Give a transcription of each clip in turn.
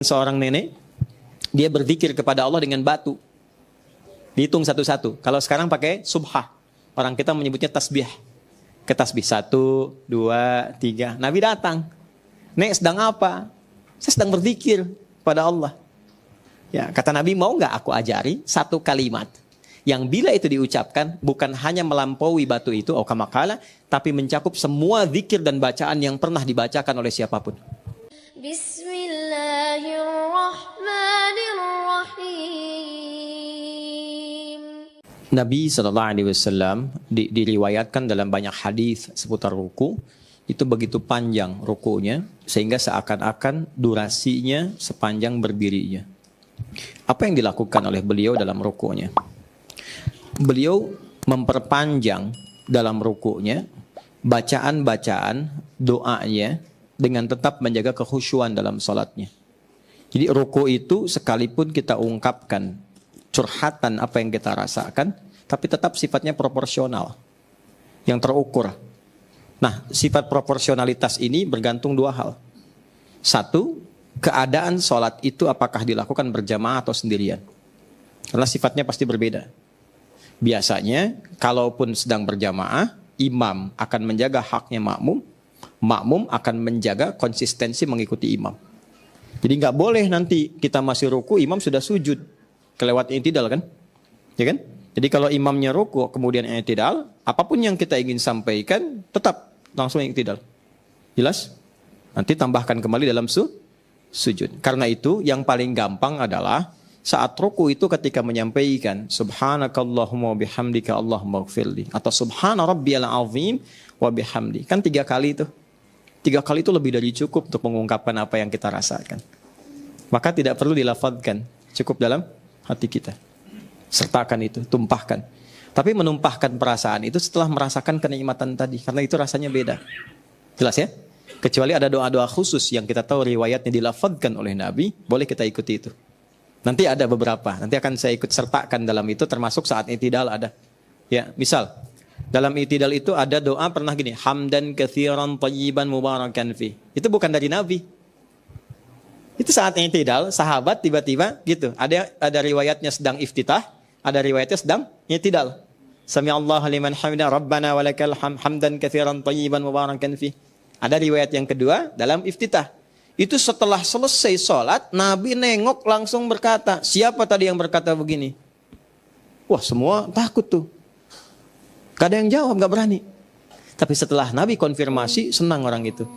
Seorang nenek, dia berzikir kepada Allah dengan batu. Dihitung satu-satu. Kalau sekarang pakai subhah. Orang kita menyebutnya tasbih. Ke tasbih 1, 2, 3. Nabi datang. Nek, sedang apa? Saya sedang berzikir kepada Allah. Ya, kata Nabi, mau nggak aku ajari satu kalimat yang bila itu diucapkan bukan hanya melampaui batu itu, kamakala, tapi mencakup semua zikir dan bacaan yang pernah dibacakan oleh siapapun. Bismillahirrahmanirrahim. Nabi SAW diriwayatkan dalam banyak hadis seputar ruku. Itu begitu panjang rukunya sehingga seakan-akan durasinya sepanjang berdirinya. Apa yang dilakukan oleh beliau dalam rukunya? Beliau memperpanjang dalam rukunya bacaan-bacaan doanya dengan tetap menjaga kekhusyuan dalam salatnya. Jadi ruku itu sekalipun kita ungkapkan curhatan apa yang kita rasakan, tapi tetap sifatnya proporsional, yang terukur. Nah, sifat proporsionalitas ini bergantung dua hal. Satu, keadaan sholat itu apakah dilakukan berjamaah atau sendirian. Karena sifatnya pasti berbeda. Biasanya, kalaupun sedang berjamaah, imam akan menjaga haknya makmum, makmum akan menjaga konsistensi mengikuti imam. Jadi nggak boleh nanti kita masih ruku, imam sudah sujud. Kelewat i'tidal kan? Ya kan? Jadi kalau imamnya ruku, kemudian i'tidal, apapun yang kita ingin sampaikan, tetap langsung i'tidal. Jelas? Nanti tambahkan kembali dalam sujud. Karena itu, yang paling gampang adalah saat ruku itu ketika menyampaikan subhanakallahumma bihamdika Allahumma gfirli atau subhana rabbiyal azim wa bihamdi. Kan 3 kali itu. 3 kali itu lebih dari cukup untuk mengungkapkan apa yang kita rasakan. Maka tidak perlu dilafadzkan, cukup dalam hati kita. Sertakan itu, tumpahkan. Tapi menumpahkan perasaan itu setelah merasakan kenikmatan tadi, karena itu rasanya beda. Jelas ya? Kecuali ada doa-doa khusus yang kita tahu riwayatnya dilafadzkan oleh Nabi, boleh kita ikuti itu. Nanti ada beberapa, nanti akan saya ikut sertakan dalam itu, termasuk saat i'tidal ada. Ya, misal dalam i'tidal itu ada doa pernah gini, hamdan katsiran thayyiban mubarakan fi. Itu bukan dari Nabi. Itu saat i'tidal, sahabat tiba-tiba gitu. Ada riwayatnya sedang iftitah, ada riwayatnya sedang i'tidal. Sami'allahu liman hamidah, rabbana walakal hamdan katsiran thayyiban mubarakan fi. Ada riwayat yang kedua dalam iftitah. Itu setelah selesai sholat, Nabi nengok langsung berkata, siapa tadi yang berkata begini? Wah, semua takut tuh. Gak ada yang jawab, gak berani. Tapi setelah Nabi konfirmasi, senang orang itu.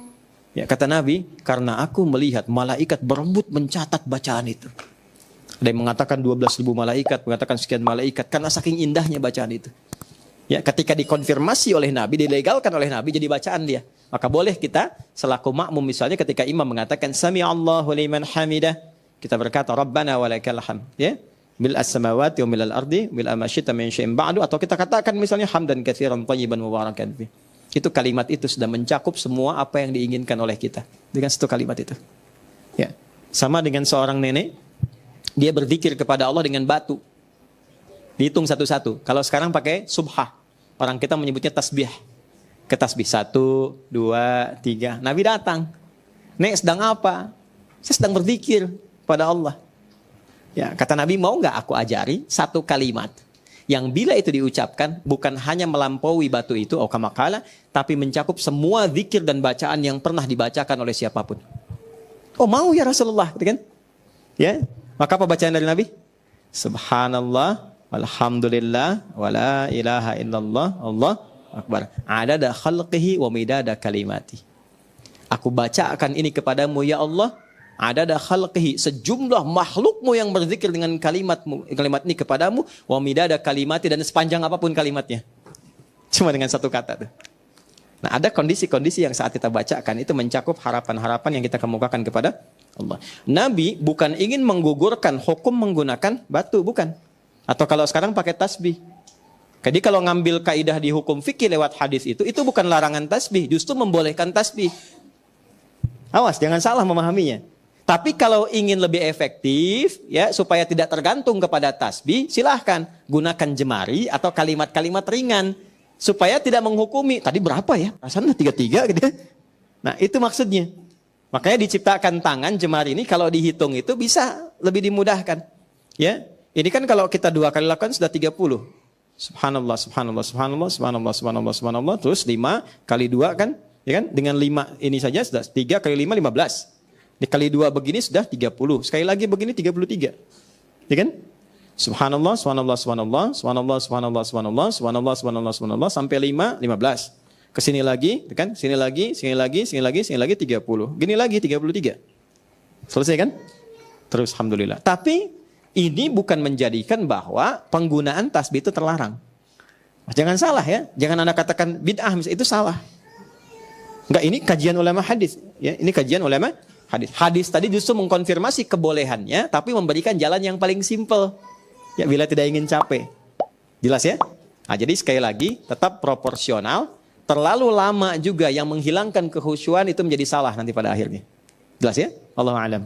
Ya, kata Nabi, karena aku melihat malaikat berebut mencatat bacaan itu. Ada yang mengatakan 12.000 malaikat, mengatakan sekian malaikat, karena saking indahnya bacaan itu. Ya, ketika dikonfirmasi oleh Nabi, dilegalkan oleh Nabi, jadi bacaan dia. Maka boleh kita selaku makmum misalnya ketika imam mengatakan sami'allahu liman hamidah, kita berkata rabbana walakal hamd, ya. Mil as-samawati wa milal ardi mil ma syi'ta min syai'in ba'du, atau kita katakan misalnya hamdan katsiran thayyiban mubarakan fi. Itu kalimat itu sudah mencakup semua apa yang diinginkan oleh kita dengan satu kalimat itu. Ya. Sama dengan seorang nenek, dia berzikir kepada Allah dengan batu. Dihitung satu-satu. Kalau sekarang pakai subhah. Orang kita menyebutnya tasbih. Ke tasbih 1, 2, 3. Nabi datang. Nek, sedang apa? Saya sedang berzikir kepada Allah. Ya, kata Nabi, mau nggak aku ajari satu kalimat yang bila itu diucapkan bukan hanya melampaui batu itu, kamakala, tapi mencakup semua zikir dan bacaan yang pernah dibacakan oleh siapapun. Oh, mau ya Rasulullah, gitu kan? Ya, maka apa bacaan dari Nabi? Subhanallah, walhamdulillah, wala ilaha illallah, Allah akbar. Adada khalqihi wa midada kalimati. Aku bacakan ini kepadamu ya Allah, adada khalqihi, sejumlah makhlukmu yang berzikir dengan kalimat ini kepadamu, wa midada kalimati, dan sepanjang apapun kalimatnya. Cuma dengan satu kata tuh. Nah, ada kondisi-kondisi yang saat kita bacakan itu mencakup harapan-harapan yang kita kemukakan kepada Allah. Nabi bukan ingin menggugurkan hukum menggunakan batu, bukan. Atau kalau sekarang pakai tasbih. Jadi kalau ngambil kaidah di hukum fikih lewat hadis itu bukan larangan tasbih, justru membolehkan tasbih. Awas, jangan salah memahaminya. Tapi kalau ingin lebih efektif, ya supaya tidak tergantung kepada tasbih, silahkan gunakan jemari atau kalimat-kalimat ringan supaya tidak menghukumi. Tadi berapa ya? Rasanya 33 gitu. Nah, itu maksudnya. Makanya diciptakan tangan jemari ini kalau dihitung itu bisa lebih dimudahkan. Ya, ini kan kalau kita 2 kali lakukan sudah 30. Subhanallah, subhanallah, subhanallah, subhanallah, subhanallah, subhanallah. Terus 5 kali 2 kan, ya kan? Dengan 5 ini saja sudah 3 kali 5 15. Dikali 2 begini sudah 30. Sekali lagi begini 33. Ya kan? Subhanallah, subhanallah, subhanallah, subhanallah, subhanallah, subhanallah, subhanallah, subhanallah, subhanallah sampai 5 15. Kesini lagi, kan? Sini lagi, sini lagi, sini lagi, sini lagi 30. Gini lagi 33. Selesai kan? Terus alhamdulillah. Tapi ini bukan menjadikan bahwa penggunaan tasbih itu terlarang. Jangan salah ya. Jangan Anda katakan bid'ah misalnya, itu salah. Enggak, ini kajian ulama hadis, ya. Ini kajian ulama hadis. Hadis tadi justru mengkonfirmasi kebolehannya, tapi memberikan jalan yang paling simpel. Ya, bila tidak ingin capek. Jelas ya? Nah, jadi sekali lagi tetap proporsional. Terlalu lama juga yang menghilangkan kekhusyuan itu menjadi salah nanti pada akhirnya. Jelas ya? Allahu a'lam.